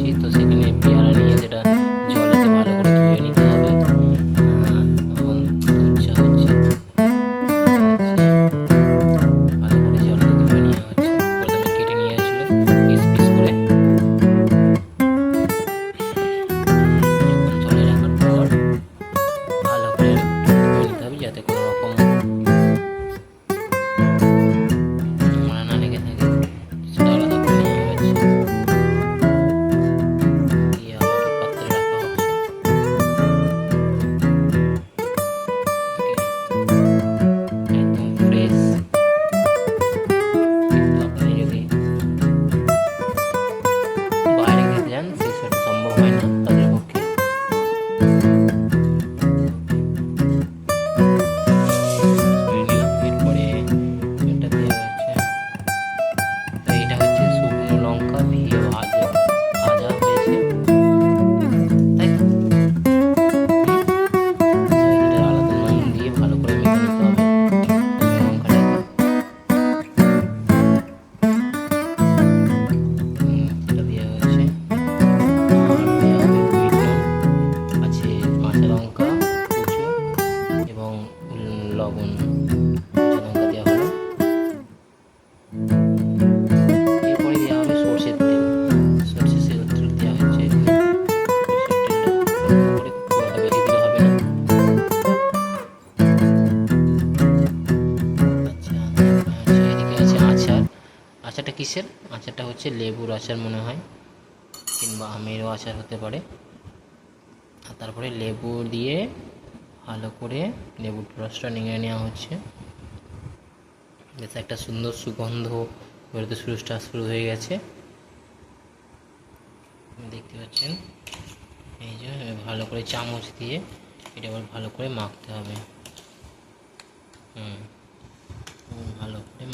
করছি। তো সেখানে পেয়ারা নিয়ে যেটা জলেতে ভালো করে ধুয়ে নিতে হবে। এখন দুধ চা হচ্ছে, ভালো করে জলেতে ধুয়ে নেওয়া হচ্ছে। প্রথমে কেটে নিয়েছিল পিস পিস করে। যখন জলে রাখার পর ভালো করে ধুয়ে নিতে হবে যাতে কোনো রকম নোংরা না লেগে থাকে, সেটা আলাদা করে নেওয়া হয়েছে। দিয়ে আবার পাত্রে রাখা হচ্ছে। একদম ফ্রেশ। কিন্তু আপনি যদি বাইরে খেতে যান সেটা সম্ভব হয় না তাদের পক্ষে। এরপরে এটা দেওয়া হচ্ছে, তো এটা হচ্ছে শুকনো লঙ্কা দিয়ে ভাজা ভাজা হয়েছে, তাই তো? এটা আলাদা নুন দিয়ে ভালো করে মেখে নিতে হবে শুকনো লঙ্কাটা। এটা দেওয়া হয়েছে। আর দেওয়া হবে বিট নুন, আছে কাঁচা লঙ্কা কুচো এবং লবণ। কাঁচা লঙ্কা দেওয়া হলো। এরপরে দেওয়া হবে সর্ষের তেল। সর্ষের তেল দেওয়া হচ্ছে এখানে। সর্ষের তেলটা অল্প করে, খুব একটা বেশি দিলে হবে না। আচ্ছা, এদিকে আছে আচার। আচারটা কিসের? আচারটা হচ্ছে লেবুর আচার মনে হয়, কিংবা আমেরও আচার হতে পারে। আর তারপরে লেবু দিয়ে ভালো করে লেবুর রসটা নিংড়ে নেওয়া হচ্ছে। যাতে একটা সুন্দর সুগন্ধ বেরোতে শুরু হয়ে গেছে, দেখতে পাচ্ছেন। এই যে ভালো করে চামচ দিয়ে এটা আবার ভালো করে মাখতে হবে। ভালো করে